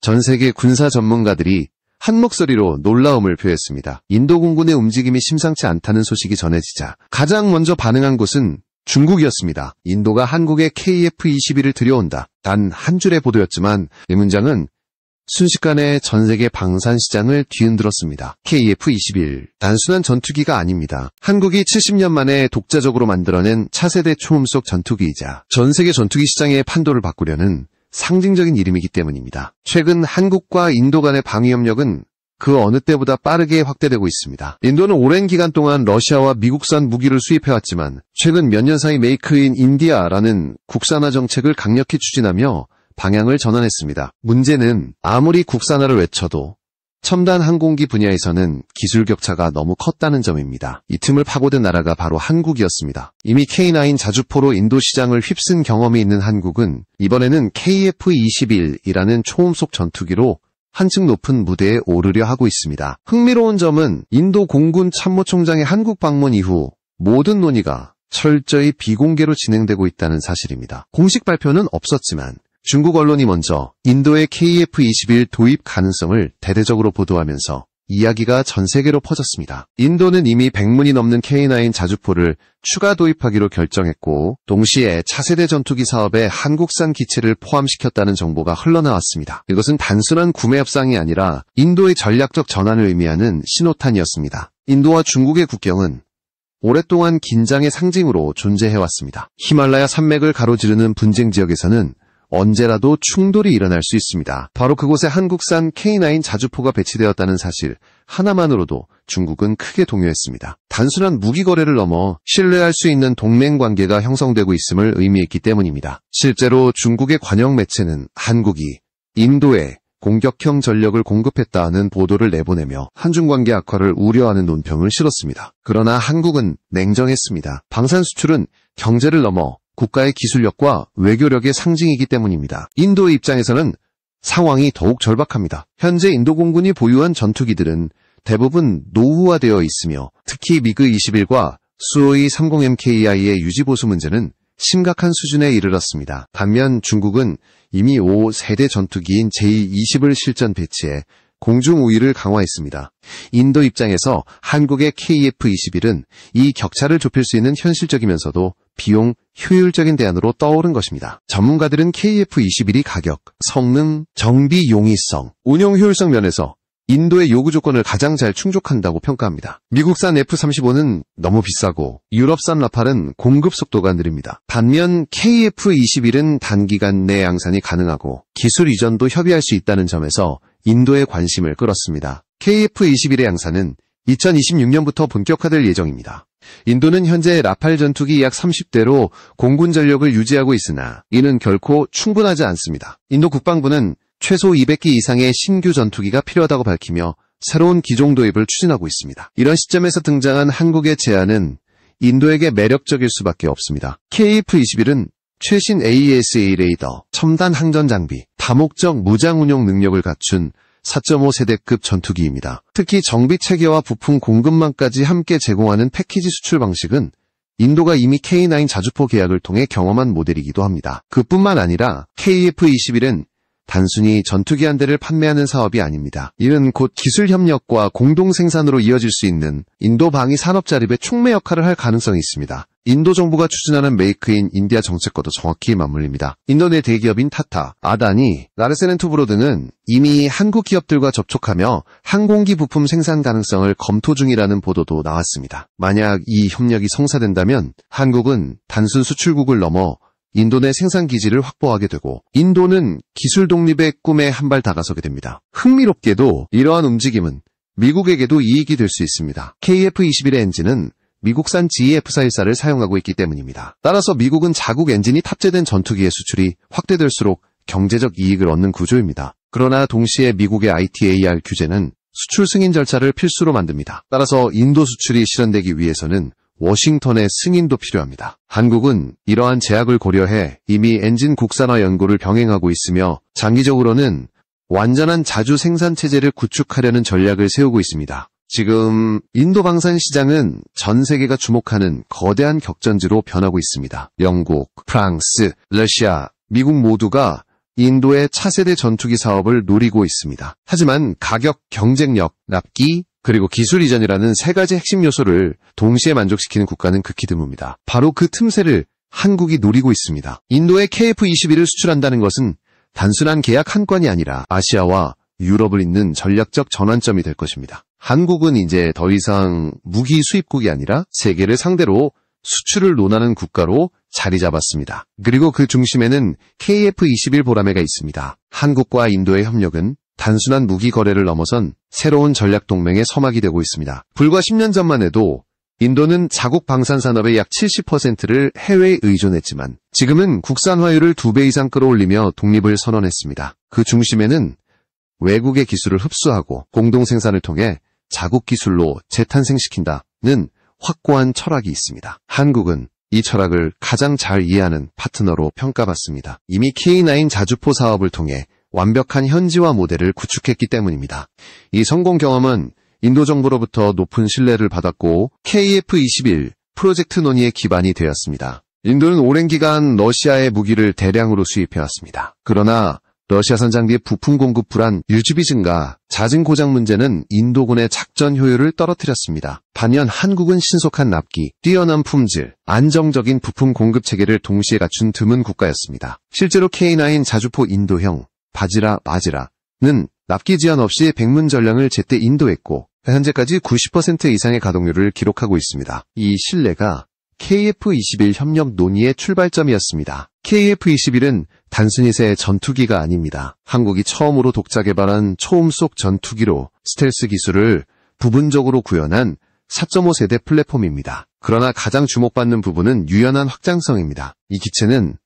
전 세계 군사 전문가들이 한 목소리로 놀라움을 표했습니다. 인도 공군의 움직임이 심상치 않다는 소식이 전해지자 가장 먼저 반응한 곳은 중국이었습니다. 인도가 한국에 KF-21을 들여온다. 단 한 줄의 보도였지만 이 문장은 순식간에 전 세계 방산 시장을 뒤흔들었습니다. KF-21 단순한 전투기가 아닙니다. 한국이 70년 만에 독자적으로 만들어낸 차세대 초음속 전투기이자 전 세계 전투기 시장의 판도를 바꾸려는 상징적인 이름이기 때문입니다. 최근 한국과 인도 간의 방위협력은 그 어느 때보다 빠르게 확대되고 있습니다. 인도는 오랜 기간 동안 러시아와 미국산 무기를 수입해왔지만 최근 몇 년 사이 메이크 인 인디아라는 국산화 정책을 강력히 추진하며 방향을 전환했습니다. 문제는 아무리 국산화를 외쳐도 첨단 항공기 분야에서는 기술 격차가 너무 컸다는 점입니다. 이 틈을 파고든 나라가 바로 한국이었습니다. 이미 K9 자주포로 인도 시장을 휩쓴 경험이 있는 한국은 이번에는 KF-21이라는 초음속 전투기로 한층 높은 무대에 오르려 하고 있습니다. 흥미로운 점은 인도 공군 참모총장의 한국 방문 이후 모든 논의가 철저히 비공개로 진행되고 있다는 사실입니다. 공식 발표는 없었지만 중국 언론이 먼저 인도의 KF-21 도입 가능성을 대대적으로 보도하면서 이야기가 전 세계로 퍼졌습니다. 인도는 이미 100문이 넘는 K9 자주포를 추가 도입하기로 결정했고 동시에 차세대 전투기 사업에 한국산 기체를 포함시켰다는 정보가 흘러나왔습니다. 이것은 단순한 구매 협상이 아니라 인도의 전략적 전환을 의미하는 신호탄이었습니다. 인도와 중국의 국경은 오랫동안 긴장의 상징으로 존재해왔습니다. 히말라야 산맥을 가로지르는 분쟁 지역에서는 언제라도 충돌이 일어날 수 있습니다. 바로 그곳에 한국산 K9 자주포가 배치되었다는 사실 하나만으로도 중국은 크게 동요했습니다. 단순한 무기 거래를 넘어 신뢰할 수 있는 동맹 관계가 형성되고 있음을 의미했기 때문입니다. 실제로 중국의 관영 매체는 한국이 인도에 공격형 전력을 공급했다는 보도를 내보내며 한중 관계 악화를 우려하는 논평을 실었습니다. 그러나 한국은 냉정했습니다. 방산 수출은 경제를 넘어 국가의 기술력과 외교력의 상징이기 때문입니다. 인도의 입장에서는 상황이 더욱 절박합니다. 현재 인도 공군이 보유한 전투기들은 대부분 노후화되어 있으며 특히 미그-21과 수호이 30MKI의 유지보수 문제는 심각한 수준에 이르렀습니다. 반면 중국은 이미 5세대 전투기인 제20을 실전 배치해 공중 우위를 강화했습니다. 인도 입장에서 한국의 KF-21은 이 격차를 좁힐 수 있는 현실적이면서도 비용 효율적인 대안으로 떠오른 것입니다. 전문가들은 KF-21이 가격, 성능, 정비 용이성, 운용 효율성 면에서 인도의 요구 조건을 가장 잘 충족한다고 평가합니다. 미국산 F-35는 너무 비싸고 유럽산 라팔은 공급 속도가 느립니다. 반면 KF-21은 단기간 내 양산이 가능하고 기술 이전도 협의할 수 있다는 점에서 인도의 관심을 끌었습니다. KF-21의 양산은 2026년부터 본격화될 예정입니다. 인도는 현재 라팔 전투기 약 30대로 공군 전력을 유지하고 있으나 이는 결코 충분하지 않습니다. 인도 국방부는 최소 200기 이상의 신규 전투기가 필요하다고 밝히며 새로운 기종 도입을 추진하고 있습니다. 이런 시점에서 등장한 한국의 제안은 인도에게 매력적일 수밖에 없습니다. KF-21은 최신 AESA 레이더, 첨단 항전 장비, 다목적 무장 운용 능력을 갖춘 4.5세대급 전투기입니다. 특히 정비 체계와 부품 공급망까지 함께 제공하는 패키지 수출 방식은 인도가 이미 K9 자주포 계약을 통해 경험한 모델이기도 합니다. 그뿐만 아니라 KF-21은 단순히 전투기 한 대를 판매하는 사업이 아닙니다. 이는 곧 기술 협력과 공동 생산으로 이어질 수 있는 인도 방위 산업 자립의 촉매 역할을 할 가능성이 있습니다. 인도 정부가 추진하는 메이크 인 인디아 정책과도 정확히 맞물립니다. 인도 내 대기업인 타타, 아다니, 나르세넨투브로 등은 이미 한국 기업들과 접촉하며 항공기 부품 생산 가능성을 검토 중이라는 보도도 나왔습니다. 만약 이 협력이 성사된다면 한국은 단순 수출국을 넘어 인도 내 생산 기지를 확보하게 되고 인도는 기술 독립의 꿈에 한 발 다가서게 됩니다. 흥미롭게도 이러한 움직임은 미국에게도 이익이 될 수 있습니다. KF-21의 엔진은 미국산 GE-F414를 사용하고 있기 때문입니다. 따라서 미국은 자국 엔진이 탑재된 전투기의 수출이 확대될수록 경제적 이익을 얻는 구조입니다. 그러나 동시에 미국의 ITAR 규제는 수출 승인 절차를 필수로 만듭니다. 따라서 인도 수출이 실현되기 위해서는 워싱턴의 승인도 필요합니다. 한국은 이러한 제약을 고려해 이미 엔진 국산화 연구를 병행하고 있으며 장기적으로는 완전한 자주 생산 체제를 구축하려는 전략을 세우고 있습니다. 지금 인도 방산 시장은 전 세계가 주목하는 거대한 격전지로 변하고 있습니다. 영국, 프랑스, 러시아, 미국 모두가 인도의 차세대 전투기 사업을 노리고 있습니다. 하지만 가격, 경쟁력, 납기, 그리고 기술 이전이라는 세 가지 핵심 요소를 동시에 만족시키는 국가는 극히 드뭅니다. 바로 그 틈새를 한국이 노리고 있습니다. 인도에 KF-21을 수출한다는 것은 단순한 계약 한 건이 아니라 아시아와 유럽을 잇는 전략적 전환점이 될 것입니다. 한국은 이제 더 이상 무기 수입국이 아니라 세계를 상대로 수출을 논하는 국가로 자리 잡았습니다. 그리고 그 중심에는 KF-21 보라매가 있습니다. 한국과 인도의 협력은 단순한 무기 거래를 넘어선 새로운 전략 동맹의 서막이 되고 있습니다. 불과 10년 전만 해도 인도는 자국 방산 산업의 약 70%를 해외에 의존했지만 지금은 국산화율을 2배 이상 끌어올리며 독립을 선언했습니다. 그 중심에는 외국의 기술을 흡수하고 공동 생산을 통해 자국 기술로 재탄생시킨다는 확고한 철학이 있습니다. 한국은 이 철학을 가장 잘 이해하는 파트너로 평가받습니다. 이미 K9 자주포 사업을 통해 완벽한 현지화 모델을 구축했기 때문입니다. 이 성공 경험은 인도 정부로부터 높은 신뢰를 받았고 KF-21 프로젝트 논의의 기반이 되었습니다. 인도는 오랜 기간 러시아의 무기를 대량으로 수입해왔습니다. 그러나 러시아산 장비의 부품 공급 불안, 유지비 증가, 잦은 고장 문제는 인도군의 작전 효율을 떨어뜨렸습니다. 반면 한국은 신속한 납기, 뛰어난 품질, 안정적인 부품 공급 체계를 동시에 갖춘 드문 국가였습니다. 실제로 K9 자주포 인도형 마지라는 납기 지연 없이 백문 전량을 제때 인도했고 현재까지 90% 이상의 가동률을 기록하고 있습니다. 이 신뢰가 KF-21 협력 논의의 출발점이었습니다. KF-21은 단순히 새 전투기가 아닙니다. 한국이 처음으로 독자 개발한 초음속 전투기로 스텔스 기술을 부분적으로 구현한 4.5세대 플랫폼입니다. 그러나 가장 주목받는 부분은 유연한 확장성입니다. 이 기체는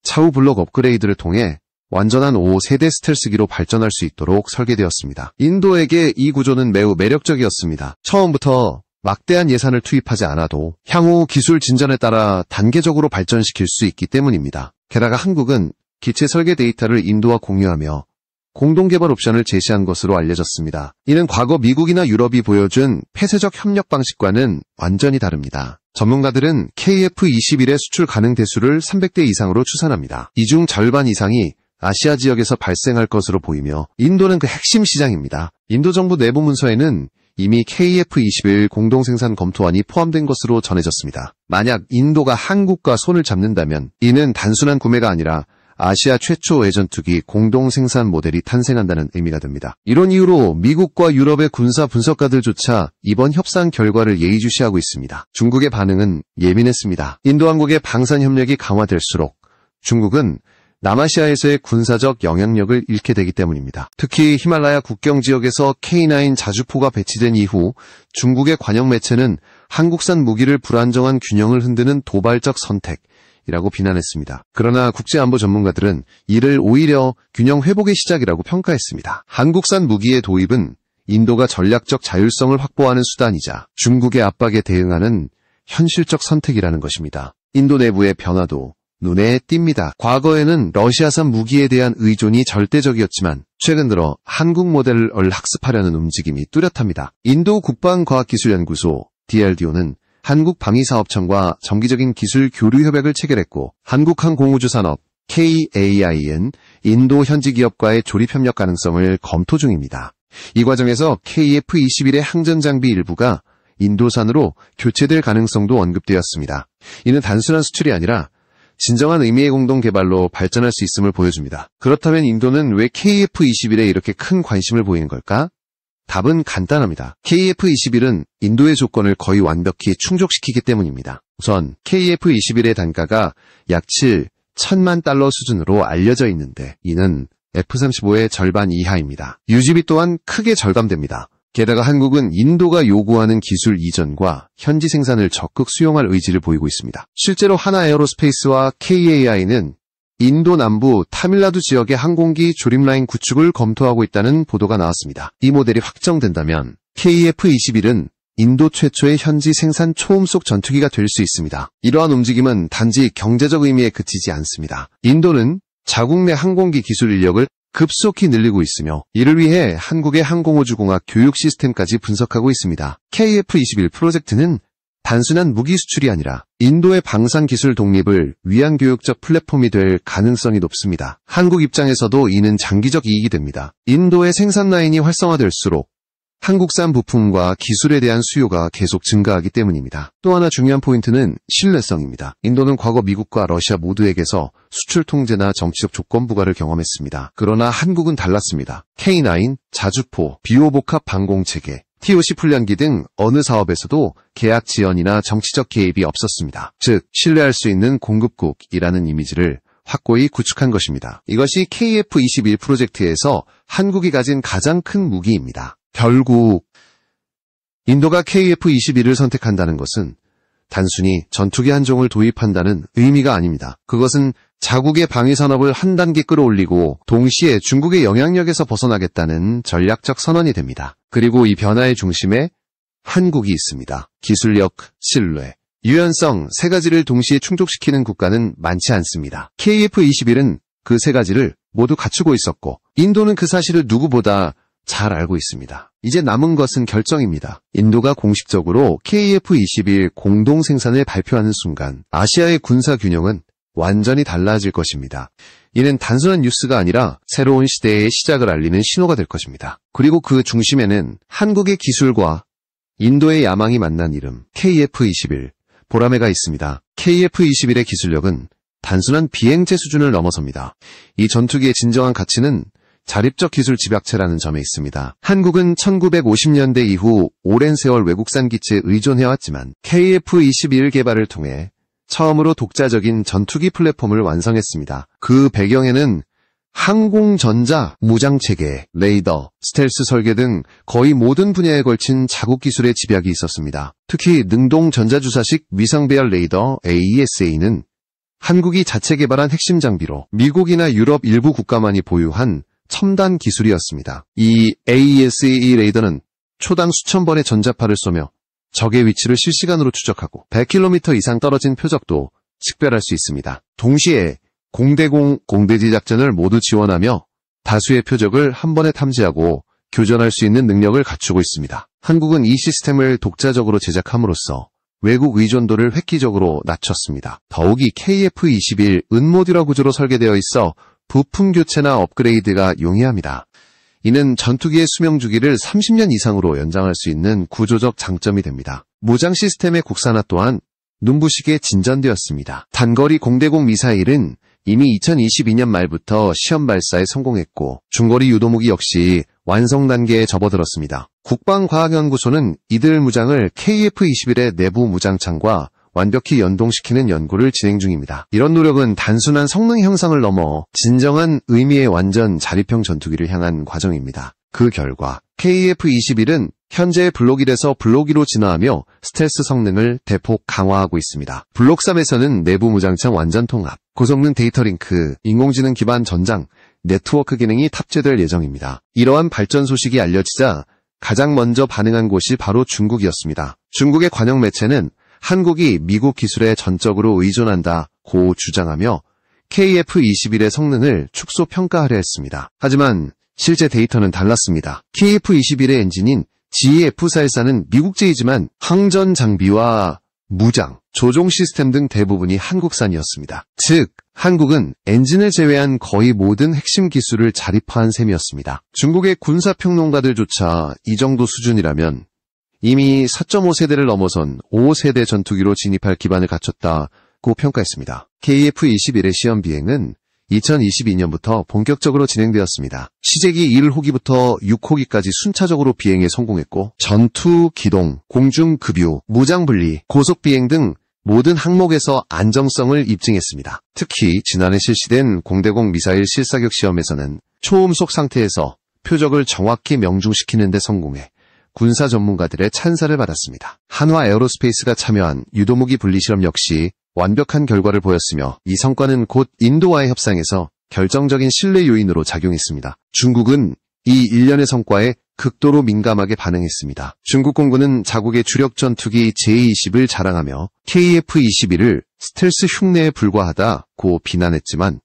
차후 블록 업그레이드를 통해 완전한 5세대 스텔스기로 발전할 수 있도록 설계되었습니다. 인도에게 이 구조는 매우 매력적이었습니다. 처음부터 막대한 예산을 투입하지 않아도 향후 기술 진전에 따라 단계적으로 발전시킬 수 있기 때문입니다. 게다가 한국은 기체 설계 데이터를 인도와 공유하며 공동개발 옵션을 제시한 것으로 알려졌습니다. 이는 과거 미국이나 유럽이 보여준 폐쇄적 협력 방식과는 완전히 다릅니다. 전문가들은 KF-21의 수출 가능 대수를 300대 이상으로 추산합니다. 이 중 절반 이상이 아시아 지역에서 발생할 것으로 보이며 인도는 그 핵심 시장입니다. 인도 정부 내부 문서에는 이미 KF-21 공동생산 검토안이 포함된 것으로 전해졌습니다. 만약 인도가 한국과 손을 잡는다면 이는 단순한 구매가 아니라 아시아 최초 외전투기 공동생산 모델이 탄생한다는 의미가 됩니다. 이런 이유로 미국과 유럽의 군사 분석가들조차 이번 협상 결과를 예의주시하고 있습니다. 중국의 반응은 예민했습니다. 인도-한국의 방산 협력이 강화될수록 중국은 남아시아에서의 군사적 영향력을 잃게 되기 때문입니다. 특히 히말라야 국경 지역에서 K9 자주포가 배치된 이후 중국의 관영 매체는 한국산 무기를 불안정한 균형을 흔드는 도발적 선택이라고 비난했습니다. 그러나 국제안보 전문가들은 이를 오히려 균형 회복의 시작이라고 평가했습니다. 한국산 무기의 도입은 인도가 전략적 자율성을 확보하는 수단이자 중국의 압박에 대응하는 현실적 선택이라는 것입니다. 인도 내부의 변화도 눈에 띕니다. 과거에는 러시아산 무기에 대한 의존이 절대적이었지만 최근 들어 한국 모델을 학습하려는 움직임이 뚜렷합니다. 인도 국방과학기술연구소 DRDO는 한국방위사업청과 정기적인 기술 교류 협약을 체결했고 한국항공우주산업 KAIN 인도 현지 기업과의 조립협력 가능성을 검토 중입니다. 이 과정에서 KF-21의 항전장비 일부가 인도산으로 교체될 가능성도 언급되었습니다. 이는 단순한 수출이 아니라 진정한 의미의 공동 개발로 발전할 수 있음을 보여줍니다. 그렇다면 인도는 왜 KF-21에 이렇게 큰 관심을 보이는 걸까? 답은 간단합니다. KF-21은 인도의 조건을 거의 완벽히 충족시키기 때문입니다. 우선 KF-21의 단가가 약 7천만 달러 수준으로 알려져 있는데 이는 F-35의 절반 이하입니다. 유지비 또한 크게 절감됩니다. 게다가 한국은 인도가 요구하는 기술 이전과 현지 생산을 적극 수용할 의지를 보이고 있습니다. 실제로 하나에어로스페이스와 KAI는 인도 남부 타밀나두 지역의 항공기 조립라인 구축을 검토하고 있다는 보도가 나왔습니다. 이 모델이 확정된다면 KF-21은 인도 최초의 현지 생산 초음속 전투기가 될 수 있습니다. 이러한 움직임은 단지 경제적 의미에 그치지 않습니다. 인도는 자국 내 항공기 기술 인력을 급속히 늘리고 있으며 이를 위해 한국의 항공우주공학 교육 시스템까지 분석하고 있습니다. KF-21 프로젝트는 단순한 무기 수출이 아니라 인도의 방산 기술 독립을 위한 교육적 플랫폼이 될 가능성이 높습니다. 한국 입장에서도 이는 장기적 이익이 됩니다. 인도의 생산 라인이 활성화될수록 한국산 부품과 기술에 대한 수요가 계속 증가하기 때문입니다. 또 하나 중요한 포인트는 신뢰성입니다. 인도는 과거 미국과 러시아 모두에게서 수출 통제나 정치적 조건 부과를 경험했습니다. 그러나 한국은 달랐습니다. K9, 자주포, 비호복합 방공체계, TOC 훈련기 등 어느 사업에서도 계약 지연이나 정치적 개입이 없었습니다. 즉, 신뢰할 수 있는 공급국이라는 이미지를 확고히 구축한 것입니다. 이것이 KF-21 프로젝트에서 한국이 가진 가장 큰 무기입니다. 결국 인도가 KF-21을 선택한다는 것은 단순히 전투기 한 종을 도입한다는 의미가 아닙니다. 그것은 자국의 방위산업을 한 단계 끌어올리고 동시에 중국의 영향력에서 벗어나겠다는 전략적 선언이 됩니다. 그리고 이 변화의 중심에 한국이 있습니다. 기술력, 신뢰, 유연성 세 가지를 동시에 충족시키는 국가는 많지 않습니다. KF-21은 그 세 가지를 모두 갖추고 있었고 인도는 그 사실을 누구보다 잘 알고 있습니다. 이제 남은 것은 결정입니다. 인도가 공식적으로 KF-21 공동 생산을 발표하는 순간 아시아의 군사 균형은 완전히 달라질 것입니다. 이는 단순한 뉴스가 아니라 새로운 시대의 시작을 알리는 신호가 될 것입니다. 그리고 그 중심에는 한국의 기술과 인도의 야망이 만난 이름 KF-21 보라매가 있습니다. KF-21의 기술력은 단순한 비행체 수준을 넘어섭니다. 이 전투기의 진정한 가치는 자립적 기술 집약체라는 점에 있습니다. 한국은 1950년대 이후 오랜 세월 외국산 기체에 의존해왔지만 KF-21 개발을 통해 처음으로 독자적인 전투기 플랫폼을 완성했습니다. 그 배경에는 항공전자, 무장체계, 레이더, 스텔스 설계 등 거의 모든 분야에 걸친 자국 기술의 집약이 있었습니다. 특히 능동 전자주사식 위성배열 레이더 AESA는 한국이 자체 개발한 핵심 장비로 미국이나 유럽 일부 국가만이 보유한 첨단 기술이었습니다. 이 AESA 레이더는 초당 수천 번의 전자파를 쏘며 적의 위치를 실시간으로 추적하고 100km 이상 떨어진 표적도 식별할 수 있습니다. 동시에 공대공, 공대지 작전을 모두 지원하며 다수의 표적을 한 번에 탐지하고 교전할 수 있는 능력을 갖추고 있습니다. 한국은 이 시스템을 독자적으로 제작함으로써 외국 의존도를 획기적으로 낮췄습니다. 더욱이 KF-21 은모듈러 구조로 설계되어 있어 부품 교체나 업그레이드가 용이합니다. 이는 전투기의 수명 주기를 30년 이상으로 연장할 수 있는 구조적 장점이 됩니다. 무장 시스템의 국산화 또한 눈부시게 진전되었습니다. 단거리 공대공 미사일은 이미 2022년 말부터 시험 발사에 성공했고 중거리 유도무기 역시 완성 단계에 접어들었습니다. 국방과학연구소는 이들 무장을 KF-21의 내부 무장창과 완벽히 연동시키는 연구를 진행 중입니다. 이런 노력은 단순한 성능 향상을 넘어 진정한 의미의 완전 자립형 전투기를 향한 과정입니다. 그 결과 KF-21은 현재 블록 1에서 블록 2로 진화하며 스텔스 성능을 대폭 강화하고 있습니다. 블록 3에서는 내부 무장창 완전 통합, 고성능 데이터 링크, 인공지능 기반 전장, 네트워크 기능이 탑재될 예정입니다. 이러한 발전 소식이 알려지자 가장 먼저 반응한 곳이 바로 중국이었습니다. 중국의 관영 매체는 한국이 미국 기술에 전적으로 의존한다고 주장하며 KF-21의 성능을 축소 평가하려 했습니다. 하지만 실제 데이터는 달랐습니다. KF-21의 엔진인 GE-F414는 미국제이지만 항전 장비와 무장, 조종 시스템 등 대부분이 한국산이었습니다. 즉, 한국은 엔진을 제외한 거의 모든 핵심 기술을 자립화한 셈이었습니다. 중국의 군사평론가들조차 이 정도 수준이라면 이미 4.5세대를 넘어선 5세대 전투기로 진입할 기반을 갖췄다고 평가했습니다. KF-21의 시험 비행은 2022년부터 본격적으로 진행되었습니다. 시제기 1호기부터 6호기까지 순차적으로 비행에 성공했고 전투, 기동, 공중 급유, 무장 분리, 고속 비행 등 모든 항목에서 안정성을 입증했습니다. 특히 지난해 실시된 공대공 미사일 실사격 시험에서는 초음속 상태에서 표적을 정확히 명중시키는 데 성공해 군사 전문가들의 찬사를 받았습니다. 한화 에어로스페이스가 참여한 유도무기 분리 실험 역시 완벽한 결과를 보였으며 이 성과는 곧 인도와의 협상에서 결정적인 신뢰 요인으로 작용했습니다. 중국은 이 일련의 성과에 극도로 민감하게 반응했습니다. 중국 공군은 자국의 주력 전투기 J-20을 자랑하며 KF-21을 스텔스 흉내에 불과하다고 비난했지만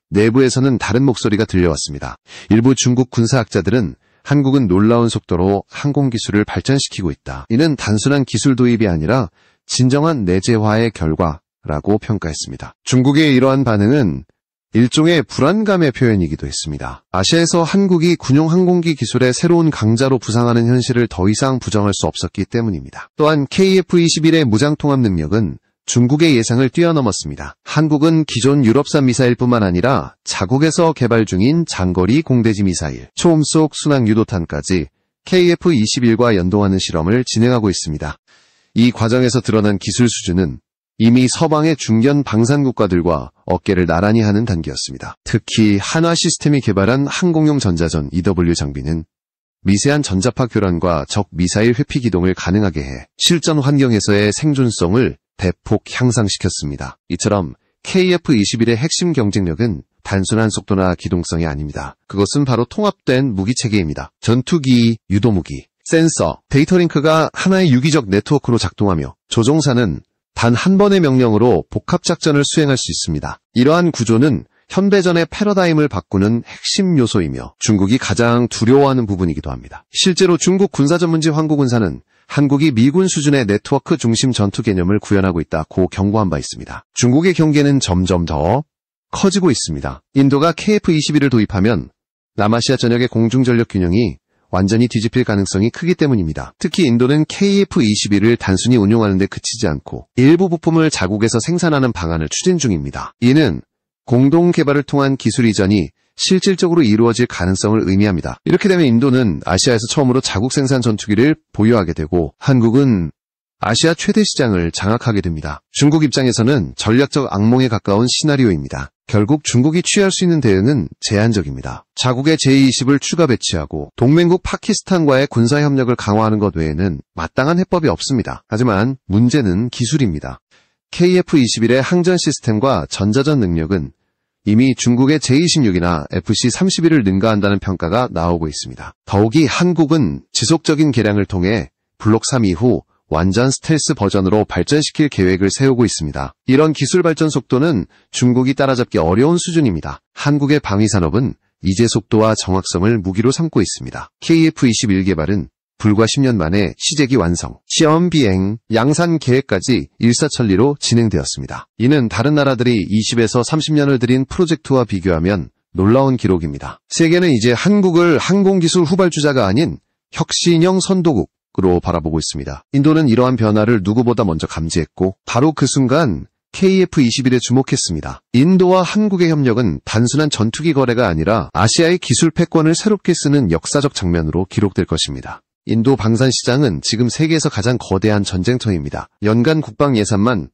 내부에서는 다른 목소리가 들려왔습니다. 일부 중국 군사학자들은 한국은 놀라운 속도로 항공기술을 발전시키고 있다. 이는 단순한 기술 도입이 아니라 진정한 내재화의 결과라고 평가했습니다. 중국의 이러한 반응은 일종의 불안감의 표현이기도 했습니다. 아시아에서 한국이 군용 항공기 기술의 새로운 강자로 부상하는 현실을 더 이상 부정할 수 없었기 때문입니다. 또한 KF-21의 무장통합 능력은 중국의 예상을 뛰어넘었습니다. 한국은 기존 유럽산 미사일뿐만 아니라 자국에서 개발 중인 장거리 공대지 미사일, 초음속 순항 유도탄까지 KF-21과 연동하는 실험을 진행하고 있습니다. 이 과정에서 드러난 기술 수준은 이미 서방의 중견 방산 국가들과 어깨를 나란히 하는 단계였습니다. 특히 한화 시스템이 개발한 항공용 전자전 EW 장비는 미세한 전자파 교란과 적 미사일 회피 기동을 가능하게 해 실전 환경에서의 생존성을 대폭 향상시켰습니다. 이처럼 KF-21의 핵심 경쟁력은 단순한 속도나 기동성이 아닙니다. 그것은 바로 통합된 무기체계입니다. 전투기, 유도무기, 센서, 데이터 링크가 하나의 유기적 네트워크로 작동하며 조종사는 단 한 번의 명령으로 복합작전을 수행할 수 있습니다. 이러한 구조는 현대전의 패러다임을 바꾸는 핵심 요소이며 중국이 가장 두려워하는 부분이기도 합니다. 실제로 중국 군사전문지 황구군사는 한국이 미군 수준의 네트워크 중심 전투 개념을 구현하고 있다고 경고한 바 있습니다. 중국의 경계는 점점 더 커지고 있습니다. 인도가 KF-21을 도입하면 남아시아 전역의 공중전력 균형이 완전히 뒤집힐 가능성이 크기 때문입니다. 특히 인도는 KF-21을 단순히 운용하는 데 그치지 않고 일부 부품을 자국에서 생산하는 방안을 추진 중입니다. 이는 공동 개발을 통한 기술 이전이 실질적으로 이루어질 가능성을 의미합니다. 이렇게 되면 인도는 아시아에서 처음으로 자국 생산 전투기를 보유하게 되고 한국은 아시아 최대 시장을 장악하게 됩니다. 중국 입장에서는 전략적 악몽에 가까운 시나리오입니다. 결국 중국이 취할 수 있는 대응은 제한적입니다. 자국의 제20을 추가 배치하고 동맹국 파키스탄과의 군사협력을 강화하는 것 외에는 마땅한 해법이 없습니다. 하지만 문제는 기술입니다. KF-21의 항전 시스템과 전자전 능력은 이미 중국의 제26이나 FC-31을 능가한다는 평가가 나오고 있습니다. 더욱이 한국은 지속적인 개량을 통해 블록 3 이후 완전 스텔스 버전으로 발전시킬 계획을 세우고 있습니다. 이런 기술 발전 속도는 중국이 따라잡기 어려운 수준입니다. 한국의 방위산업은 이제 속도와 정확성을 무기로 삼고 있습니다. KF-21 개발은 불과 10년 만에 시제기 완성, 시험 비행, 양산 계획까지 일사천리로 진행되었습니다. 이는 다른 나라들이 20에서 30년을 들인 프로젝트와 비교하면 놀라운 기록입니다. 세계는 이제 한국을 항공기술 후발주자가 아닌 혁신형 선도국으로 바라보고 있습니다. 인도는 이러한 변화를 누구보다 먼저 감지했고 바로 그 순간 KF-21에 주목했습니다. 인도와 한국의 협력은 단순한 전투기 거래가 아니라 아시아의 기술 패권을 새롭게 쓰는 역사적 장면으로 기록될 것입니다. 인도 방산 시장은 지금 세계에서 가장 거대한 전쟁터입니다. 연간 국방 예산만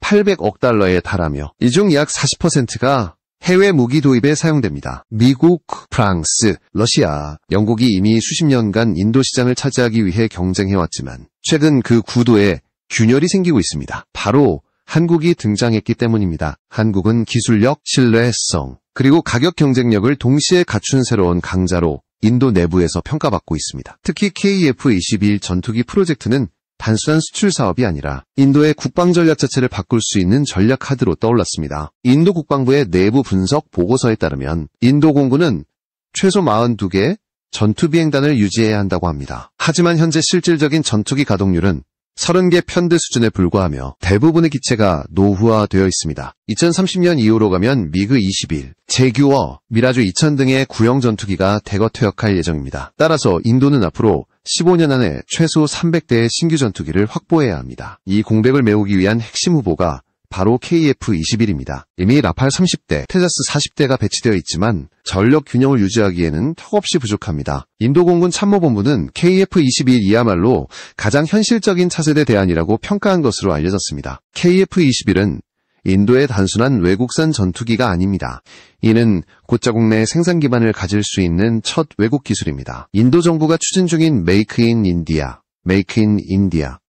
800억 달러에 달하며 이 중 약 40%가 해외 무기 도입에 사용됩니다. 미국, 프랑스, 러시아, 영국이 이미 수십 년간 인도 시장을 차지하기 위해 경쟁해왔지만 최근 그 구도에 균열이 생기고 있습니다. 바로 한국이 등장했기 때문입니다. 한국은 기술력, 신뢰성, 그리고 가격 경쟁력을 동시에 갖춘 새로운 강자로 인도 내부에서 평가받고 있습니다. 특히 KF-21 전투기 프로젝트는 단순한 수출 사업이 아니라 인도의 국방 전략 자체를 바꿀 수 있는 전략 카드로 떠올랐습니다. 인도 국방부의 내부 분석 보고서에 따르면 인도 공군은 최소 42개 전투 비행단을 유지해야 한다고 합니다. 하지만 현재 실질적인 전투기 가동률은 30개 편대 수준에 불과하며 대부분의 기체가 노후화되어 있습니다. 2030년 이후로 가면 미그 21, 제규어, 미라주 2000 등의 구형 전투기가 대거 퇴역할 예정입니다. 따라서 인도는 앞으로 15년 안에 최소 300대의 신규 전투기를 확보해야 합니다. 이 공백을 메우기 위한 핵심 후보가 바로 KF-21입니다. 이미 라팔 30대, 테자스 40대가 배치되어 있지만 전력 균형을 유지하기에는 턱없이 부족합니다. 인도공군 참모본부는 KF-21이야말로 가장 현실적인 차세대 대안이라고 평가한 것으로 알려졌습니다. KF-21은 인도의 단순한 외국산 전투기가 아닙니다. 이는 곧자국 내 생산 기반을 가질 수 있는 첫 외국 기술입니다. 인도 정부가 추진 중인 메이크 인 인디아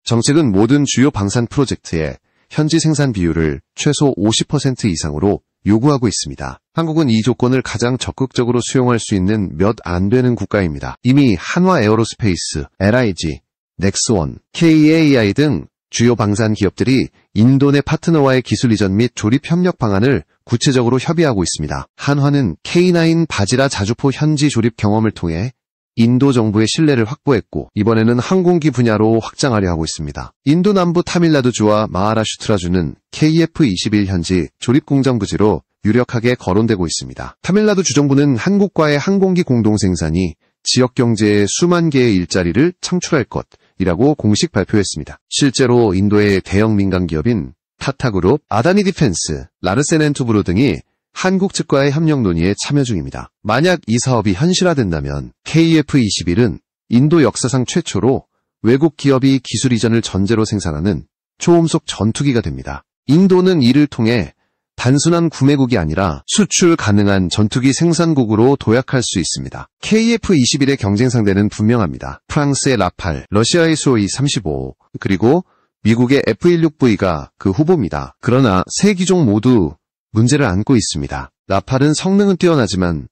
정책은 모든 주요 방산 프로젝트에 현지 생산 비율을 최소 50% 이상으로 요구하고 있습니다. 한국은 이 조건을 가장 적극적으로 수용할 수 있는 몇 안 되는 국가입니다. 이미 한화 에어로스페이스, LIG, 넥스원, KAI 등 주요 방산 기업들이 인도 내 파트너와의 기술 이전 및 조립 협력 방안을 구체적으로 협의하고 있습니다. 한화는 K9 바지라 자주포 현지 조립 경험을 통해 인도 정부의 신뢰를 확보했고 이번에는 항공기 분야로 확장하려 하고 있습니다. 인도 남부 타밀나두주와 마하라슈트라주는 KF-21 현지 조립공장 부지로 유력하게 거론되고 있습니다. 타밀나두 주정부는 한국과의 항공기 공동 생산이 지역 경제에 수만 개의 일자리를 창출할 것이라고 공식 발표했습니다. 실제로 인도의 대형 민간 기업인 타타그룹, 아다니 디펜스, 라르센 앤 투브로 등이 한국 측과의 협력 논의에 참여 중입니다. 만약 이 사업이 현실화된다면 KF-21은 인도 역사상 최초로 외국 기업이 기술 이전을 전제로 생산하는 초음속 전투기가 됩니다. 인도는 이를 통해 단순한 구매국이 아니라 수출 가능한 전투기 생산국으로 도약할 수 있습니다. KF-21의 경쟁 상대는 분명합니다. 프랑스의 라팔, 러시아의 수호이 35, 그리고 미국의 F-16V가 그 후보입니다. 그러나 세 기종 모두 문제를 안고 있습니다. 라팔은 성능은 뛰어나지만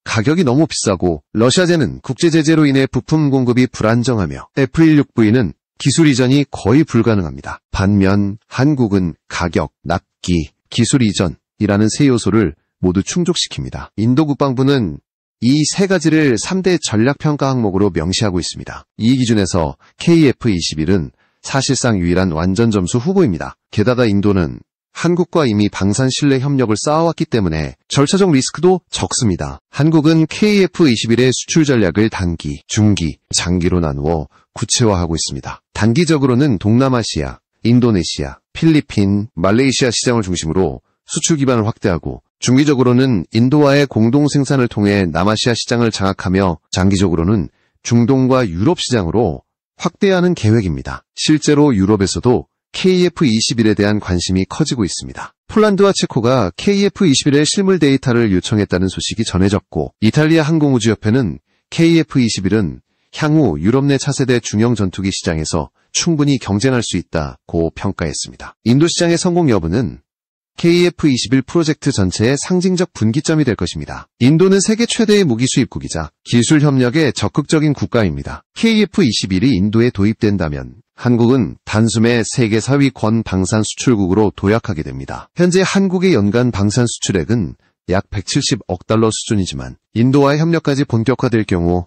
가격이 너무 비싸고 러시아제는 국제 제재로 인해 부품 공급이 불안정하며 F-16V는 기술 이전이 거의 불가능합니다. 반면 한국은 가격, 납기, 기술 이전이라는 세 요소를 모두 충족시킵니다. 인도 국방부는 이 세 가지를 3대 전략평가 항목으로 명시하고 있습니다. 이 기준에서 KF-21은 사실상 유일한 완전 점수 후보입니다. 게다가 인도는 한국과 이미 방산 신뢰 협력을 쌓아왔기 때문에 절차적 리스크도 적습니다. 한국은 KF-21의 수출 전략을 단기, 중기, 장기로 나누어 구체화하고 있습니다. 단기적으로는 동남아시아, 인도네시아, 필리핀, 말레이시아 시장을 중심으로 수출 기반을 확대하고 중기적으로는 인도와의 공동 생산을 통해 남아시아 시장을 장악하며 장기적으로는 중동과 유럽 시장으로 확대하는 계획입니다. 실제로 유럽에서도 KF-21에 대한 관심이 커지고 있습니다. 폴란드와 체코가 KF-21의 실물 데이터를 요청했다는 소식이 전해졌고 이탈리아 항공우주협회는 KF-21은 향후 유럽 내 차세대 중형 전투기 시장에서 충분히 경쟁할 수 있다고 평가했습니다. 인도 시장의 성공 여부는 KF-21 프로젝트 전체의 상징적 분기점이 될 것입니다. 인도는 세계 최대의 무기 수입국이자 기술 협력에 적극적인 국가입니다. KF-21이 인도에 도입된다면 한국은 단숨에 세계 4위권 방산 수출국으로 도약하게 됩니다. 현재 한국의 연간 방산 수출액은 약 170억 달러 수준이지만 인도와의 협력까지 본격화될 경우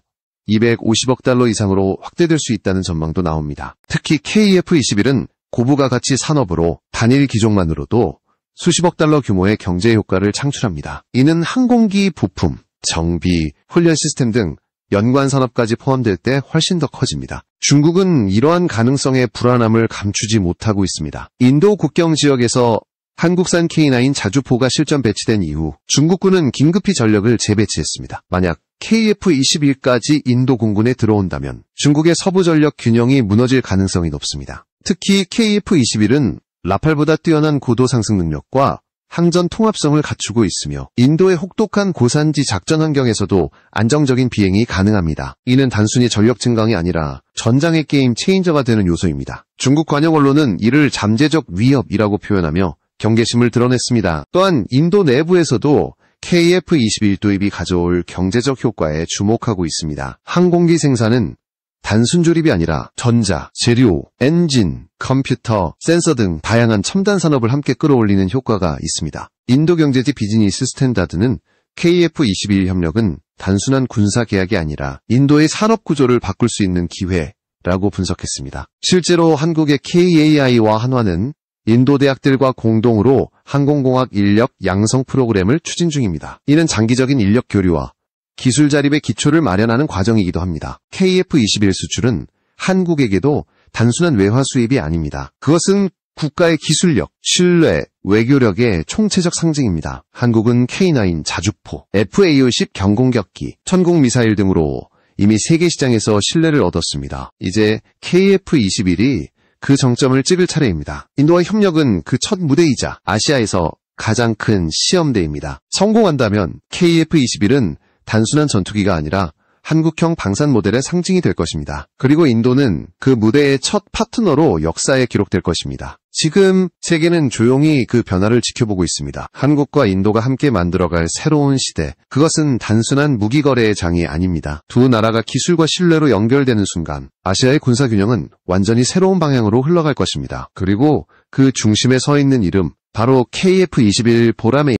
250억 달러 이상으로 확대될 수 있다는 전망도 나옵니다. 특히 KF-21은 고부가 가치 산업으로 단일 기종만으로도 수십억 달러 규모의 경제 효과를 창출합니다. 이는 항공기 부품, 정비, 훈련 시스템 등 연관 산업까지 포함될 때 훨씬 더 커집니다. 중국은 이러한 가능성의 불안함을 감추지 못하고 있습니다. 인도 국경 지역에서 한국산 K9 자주포가 실전 배치된 이후 중국군은 긴급히 전력을 재배치했습니다. 만약 KF-21까지 인도 공군에 들어온다면 중국의 서부 전력 균형이 무너질 가능성이 높습니다. 특히 KF-21은 라팔보다 뛰어난 고도 상승 능력과 항전 통합성을 갖추고 있으며 인도의 혹독한 고산지 작전 환경에서도 안정적인 비행이 가능합니다. 이는 단순히 전력 증강이 아니라 전장의 게임 체인저가 되는 요소입니다. 중국 관영 언론은 이를 잠재적 위협이라고 표현하며 경계심을 드러냈습니다. 또한 인도 내부에서도 KF-21 도입이 가져올 경제적 효과에 주목하고 있습니다. 항공기 생산은 단순 조립이 아니라 전자, 재료, 엔진, 컴퓨터, 센서 등 다양한 첨단 산업을 함께 끌어올리는 효과가 있습니다. 인도경제지 비즈니스 스탠다드는 KF-21 협력은 단순한 군사 계약이 아니라 인도의 산업 구조를 바꿀 수 있는 기회라고 분석했습니다. 실제로 한국의 KAI와 한화는 인도 대학들과 공동으로 항공공학 인력 양성 프로그램을 추진 중입니다. 이는 장기적인 인력 교류와 기술 자립의 기초를 마련하는 과정이기도 합니다. KF-21 수출은 한국에게도 단순한 외화 수입이 아닙니다. 그것은 국가의 기술력, 신뢰, 외교력의 총체적 상징입니다. 한국은 K9 자주포, FA-50 경공격기, 천공 미사일 등으로 이미 세계 시장에서 신뢰를 얻었습니다. 이제 KF-21이 그 정점을 찍을 차례입니다. 인도와 협력은 그 첫 무대이자 아시아에서 가장 큰 시험대입니다. 성공한다면 KF-21은 단순한 전투기가 아니라 한국형 방산 모델의 상징이 될 것입니다. 그리고 인도는 그 무대의 첫 파트너로 역사에 기록될 것입니다. 지금 세계는 조용히 그 변화를 지켜보고 있습니다. 한국과 인도가 함께 만들어갈 새로운 시대. 그것은 단순한 무기거래의 장이 아닙니다. 두 나라가 기술과 신뢰로 연결되는 순간 아시아의 군사균형은 완전히 새로운 방향으로 흘러갈 것입니다. 그리고 그 중심에 서 있는 이름, 바로 KF-21 보람의